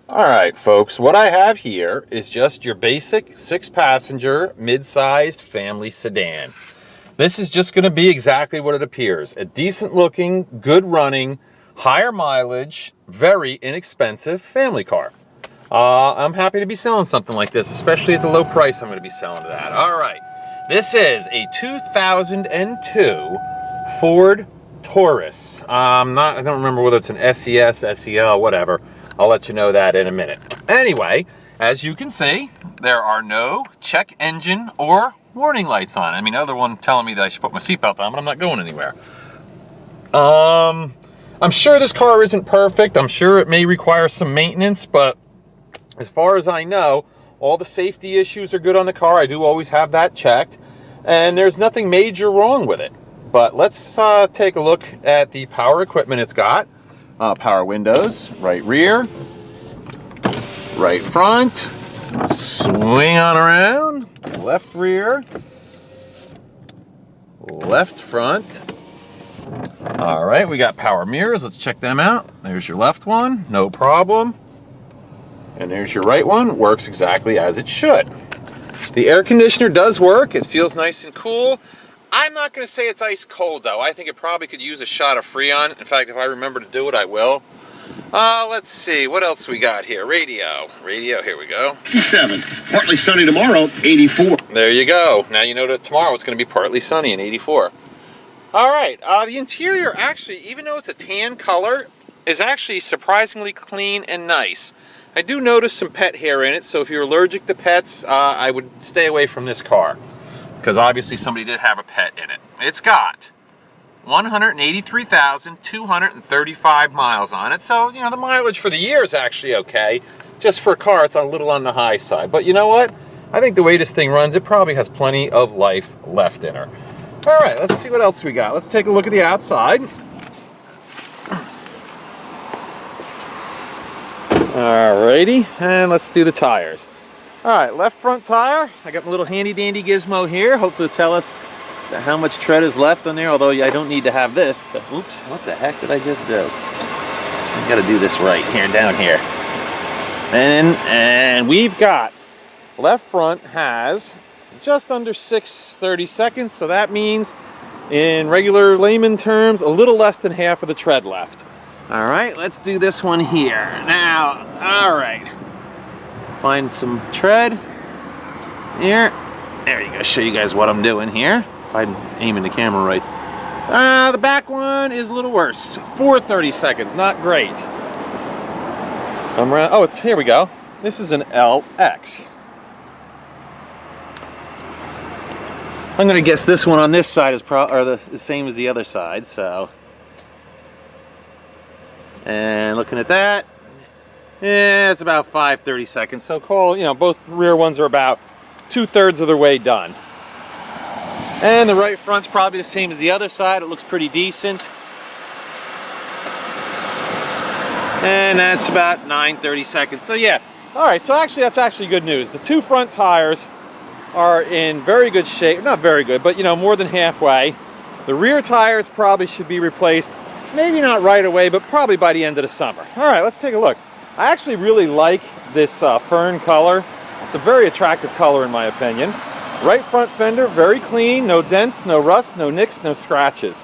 All right, folks, what I have here is just your basic 6-passenger mid-sized family sedan. This is just going to be exactly what it appears. A decent looking, good running, higher mileage, very inexpensive family car. I'm happy to be selling something like this, especially at the low price I'm going to be selling it at. All right, this is a 2002 Ford Taurus. I don't remember whether it's an SES, SEL, whatever. I'll let you know that in a minute. Anyway, as you can see, there are no check engine or warning lights on. I mean, other one telling me that I should put my seatbelt on, but I'm not going anywhere. I'm sure this car isn't perfect. I'm sure it may require some maintenance, but as far as I know, all the safety issues are good on the car. I do always have that checked, and there's nothing major wrong with it. But let's take a look at the power equipment it's got. Power windows, right rear, right front, swing on around, left rear, left front. All right, we got power mirrors. Let's check them out. There's your left one, no problem. And there's your right one, works exactly as it should. The air conditioner does work. It feels nice and cool. I'm not going to say it's ice cold though. I think it probably could use a shot of Freon. In fact, if I remember to do it, I will. Let's see, what else we got here? Radio, here we go. 67, partly sunny tomorrow, 84. There you go. Now you know that tomorrow it's going to be partly sunny and 84. All right, the interior actually, even though it's a tan color, is actually surprisingly clean and nice. I do notice some pet hair in it, so if you're allergic to pets, I would stay away from this car, because obviously somebody did have a pet in it. It's got 183,235 miles on it, so you know the mileage for the year is actually okay. Just for a car, it's a little on the high side, but you know what? I think the way this thing runs, it probably has plenty of life left in her. All right, let's see what else we got. Let's take a look at the outside. Alrighty, and let's do the tires. All right, left front tire. I got my little handy dandy gizmo here. Hopefully it'll tell us how much tread is left on there, although I don't need to have this. Oops, what the heck did I just do? I gotta do this right here, down here. And we've got, left front has just under 630 seconds, so that means in regular layman terms, a little less than half of the tread left. All right, let's do this one here. Now, all right. Find some tread here. There you go, show you guys what I'm doing here. If I'm aiming the camera right. The back one is a little worse. 430 seconds, not great. Oh, here we go. This is an LX. I'm gonna guess this one on this side is the same as the other side, so. And looking at that, yeah, it's about 530 seconds. So call, you know, both rear ones are about 2/3 of their way done. And the right front's probably the same as the other side. It looks pretty decent. And that's about 930 seconds. So yeah, all right, so actually that's actually good news. The two front tires are in very good shape. Not very good, but you know, more than halfway. The rear tires probably should be replaced. Maybe not right away, but probably by the end of the summer. All right, let's take a look. I actually really like this fern color. It's a very attractive color in my opinion. Right front fender, very clean, no dents, no rust, no nicks, no scratches.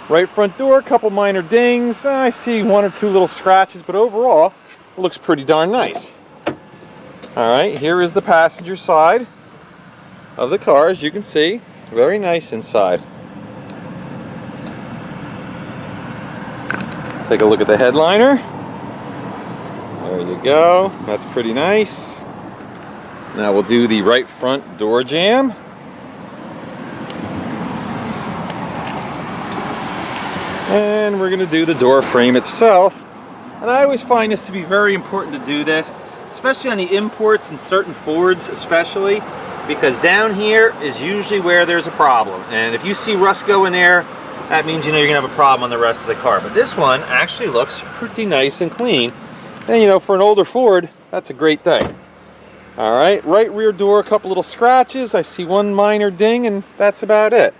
Right front door, a couple minor dings. I see one or two little scratches, but overall, it looks pretty darn nice. All right, here is the passenger side of the car, as you can see. Very nice inside. Take a look at the headliner. There you go. That's pretty nice. Now we'll do the right front door jamb. And we're going to do the door frame itself. And I always find this to be very important to do this, especially on the imports and certain Fords especially, because down here is usually where there's a problem. And if you see rust go in there, that means you know you're gonna have a problem on the rest of the car. But this one actually looks pretty nice and clean. And you know, for an older Ford, that's a great thing. All right, right rear door, a couple little scratches. I see one minor ding, and that's about it.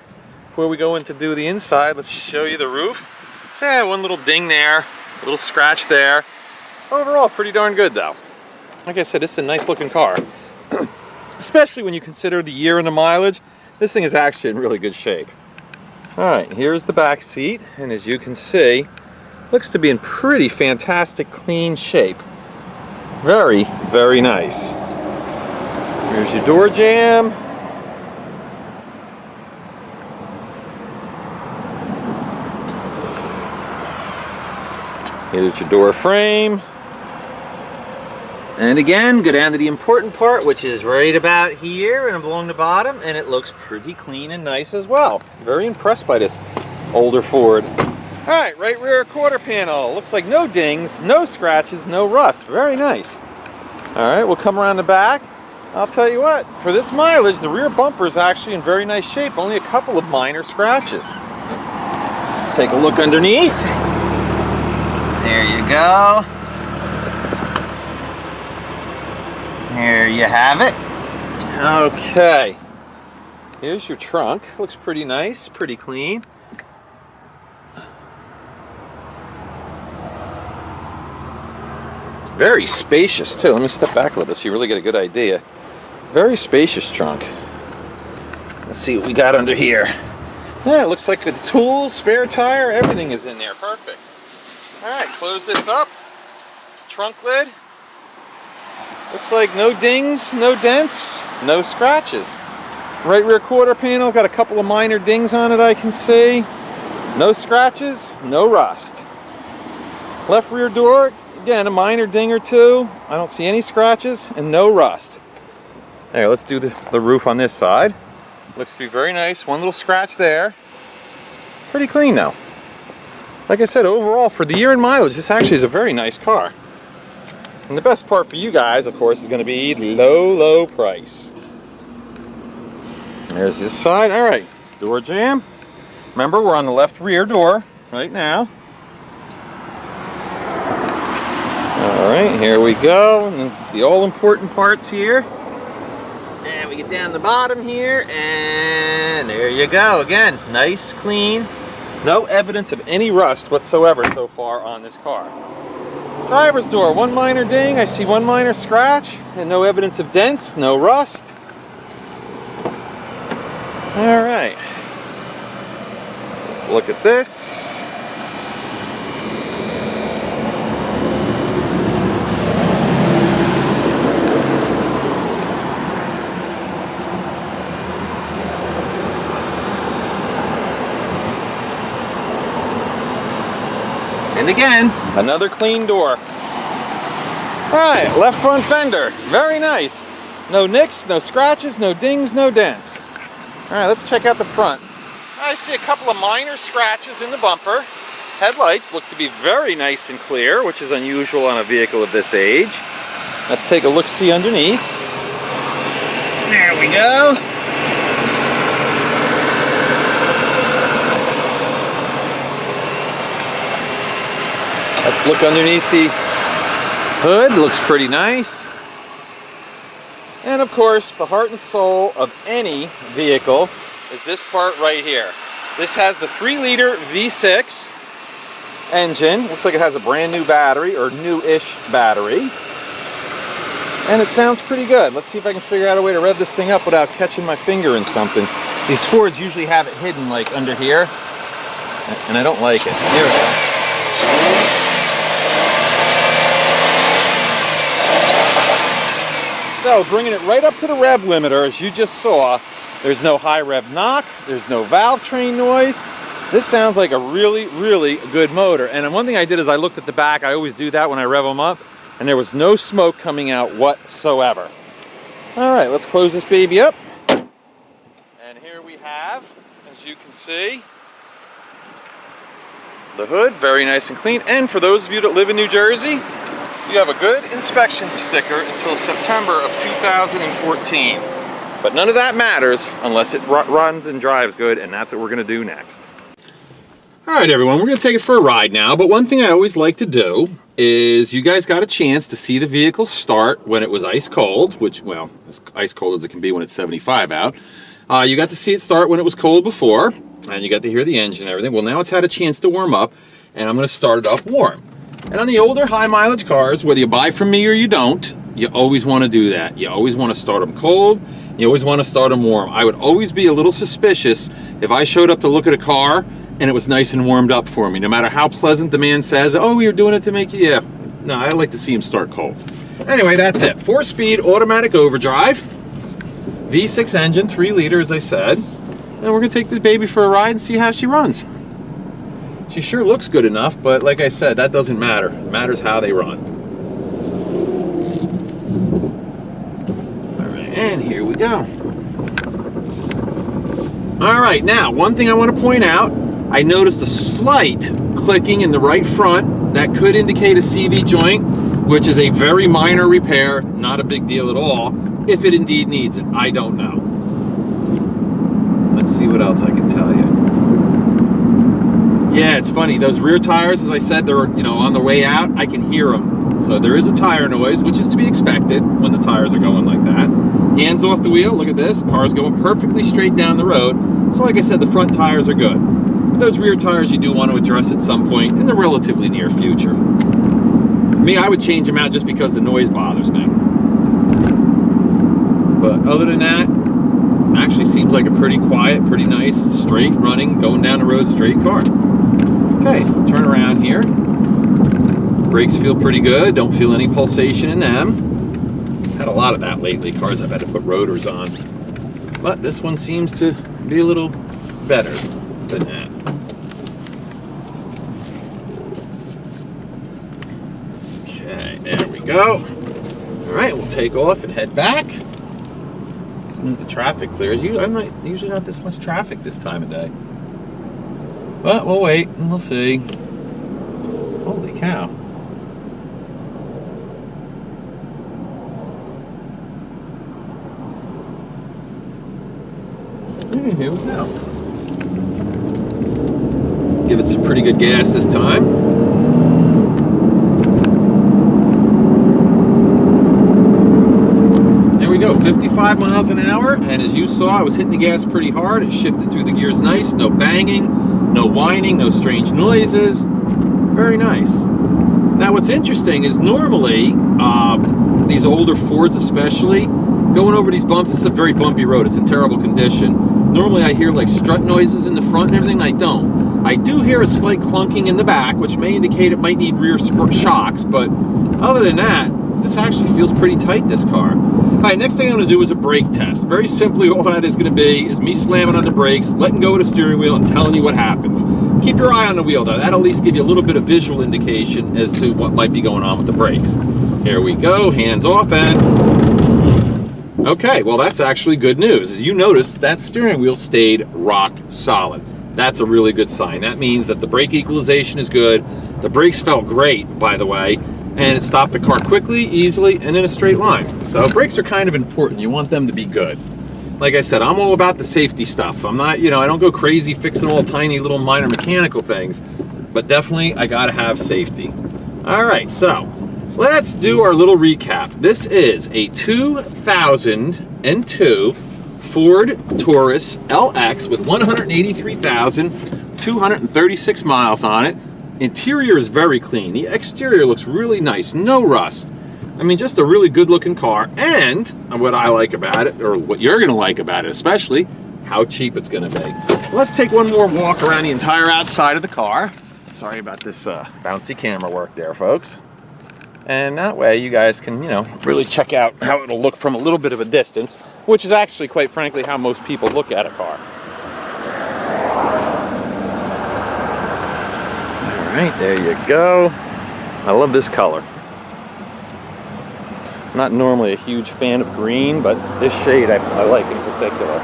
Before we go in to do the inside, let's show you the roof. So, yeah, one little ding there, a little scratch there. Overall, pretty darn good though. Like I said, this is a nice looking car. Especially when you consider the year and the mileage. This thing is actually in really good shape. Alright, here's the back seat, and as you can see, looks to be in pretty fantastic clean shape. Very, very nice. Here's your door jamb. Here's your door frame. And again, go down to the important part, which is right about here and along the bottom, and it looks pretty clean and nice as well. Very impressed by this older Ford. All right, right rear quarter panel. Looks like no dings, no scratches, no rust. Very nice. All right, we'll come around the back. I'll tell you what, for this mileage, the rear bumper is actually in very nice shape. Only a couple of minor scratches. Take a look underneath. There you go. There you have it. Okay. Here's your trunk. Looks pretty nice, pretty clean. Very spacious too. Let me step back a little bit so you really get a good idea. Very spacious trunk. Let's see what we got under here. Yeah, it looks like the tools, spare tire, everything is in there. Perfect. All right, close this up. Trunk lid. Looks like no dings, no dents, no scratches. Right rear quarter panel, got a couple of minor dings on it I can see. No scratches, no rust. Left rear door, again, a minor ding or two. I don't see any scratches and no rust. Hey, let's do the roof on this side. Looks to be very nice. One little scratch there. Pretty clean though. Like I said, overall, for the year and mileage, this actually is a very nice car. And the best part for you guys, of course, is going to be the low, low price. There's this side. All right, door jamb. Remember, we're on the left rear door right now. All right, here we go. And the all-important parts here. And we get down the bottom here, and there you go. Again, nice, clean. No evidence of any rust whatsoever so far on this car. Driver's door, one minor ding, I see one minor scratch, and no evidence of dents, no rust. All right, let's look at this. And again, another clean door. All right, left front fender, very nice. No nicks, no scratches, no dings, no dents. All right, let's check out the front. I see a couple of minor scratches in the bumper. Headlights look to be very nice and clear, which is unusual on a vehicle of this age. Let's take a look-see underneath. There we go. Let's look underneath the hood. Looks pretty nice. And of course, the heart and soul of any vehicle is this part right here. This has the 3-liter V6 engine. Looks like it has a brand new battery, or new-ish battery. And it sounds pretty good. Let's see if I can figure out a way to rev this thing up without catching my finger in something. These Fords usually have it hidden like under here, and I don't like it. Here we go. So, bringing it right up to the rev limiter, as you just saw, there's no high rev knock, there's no valve train noise. This sounds like a really, really good motor. And one thing I did is I looked at the back. I always do that when I rev them up, and there was no smoke coming out whatsoever. All right, let's close this baby up. And here we have, as you can see, the hood, very nice and clean. And for those of you that live in New Jersey, you have a good inspection sticker until September of 2014. But none of that matters unless it runs and drives good, and that's what we're going to do next. All right, everyone, we're going to take it for a ride now. But one thing I always like to do is, you guys got a chance to see the vehicle start when it was ice cold, which, well, as ice cold as it can be when it's 75 out. You got to see it start when it was cold before, and you got to hear the engine and everything. Well, now it's had a chance to warm up, and I'm going to start it up warm. And on the older high mileage cars, whether you buy from me or you don't, you always want to do that. You always want to start them cold. You always want to start them warm. I would always be a little suspicious if I showed up to look at a car and it was nice and warmed up for me, no matter how pleasant the man says, oh, we were doing it to make you, yeah. No, I like to see him start cold. Anyway, that's it. 4-speed automatic overdrive, V6 engine, 3 liter, as I said. And we're gonna take this baby for a ride and see how she runs. She sure looks good enough, but like I said, that doesn't matter. It matters how they run. All right, and here we go. All right, now, one thing I want to point out, I noticed a slight clicking in the right front. That could indicate a CV joint, which is a very minor repair, not a big deal at all, if it indeed needs it. I don't know. Let's see what else I can tell you. Yeah, it's funny. Those rear tires, as I said, they're on the way out. I can hear them. So there is a tire noise, which is to be expected when the tires are going like that. Hands off the wheel. Look at this. Car's going perfectly straight down the road. So like I said, the front tires are good. But those rear tires you do want to address at some point in the relatively near future. Me, I would change them out just because the noise bothers me. But other than that, actually seems like a pretty quiet, pretty nice, straight running, going down the road straight car. Okay, turn around here. Brakes feel pretty good. Don't feel any pulsation in them. Had a lot of that lately. Cars I've had to put rotors on. But this one seems to be a little better than that. Okay, there we go. All right, we'll take off and head back. As soon as the traffic clears, usually not this much traffic this time of day. But we'll wait and we'll see. Holy cow. Here we go. Give it some pretty good gas this time. There we go, 55 miles an hour, and as you saw, I was hitting the gas pretty hard. It shifted through the gears nice, no banging, no whining, no strange noises. Very nice. Now what's interesting is normally, these older Fords especially, going over these bumps, it's a very bumpy road, it's in terrible condition. Normally I hear like strut noises in the front and everything. I don't. I do hear a slight clunking in the back, which may indicate it might need rear shocks, but other than that, this actually feels pretty tight, this car. All right, next thing I'm gonna do is a brake test. Very simply, all that is gonna be is me slamming on the brakes, letting go of the steering wheel, and telling you what happens. Keep your eye on the wheel though. That'll at least give you a little bit of visual indication as to what might be going on with the brakes. Here we go, hands off and... Okay, well that's actually good news. As you notice, that steering wheel stayed rock solid. That's a really good sign. That means that the brake equalization is good. The brakes felt great, by the way, and it stopped the car quickly, easily, and in a straight line. So brakes are kind of important. You want them to be good. Like I said, I'm all about the safety stuff. I'm not, I don't go crazy fixing all tiny little minor mechanical things, but definitely I gotta have safety. All right, so let's do our little recap. This is a 2002 Ford Taurus LX with 183,236 miles on it. Interior is very clean. The exterior looks really nice, no rust. I mean, just a really good looking car. And what I like about it, or what you're gonna like about it especially, how cheap it's gonna be. Let's take one more walk around the entire outside of the car. Sorry about this bouncy camera work there, folks. And that way you guys can, really check out how it'll look from a little bit of a distance, which is actually, quite frankly, how most people look at a car. All right, there you go. I love this color. I'm not normally a huge fan of green, but this shade I like in particular.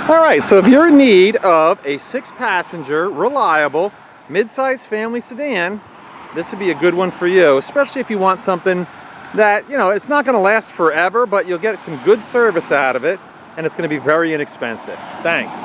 All right, so if you're in need of a 6-passenger, reliable, mid-sized family sedan, this would be a good one for you, especially if you want something that, it's not going to last forever, but you'll get some good service out of it, and it's going to be very inexpensive. Thanks.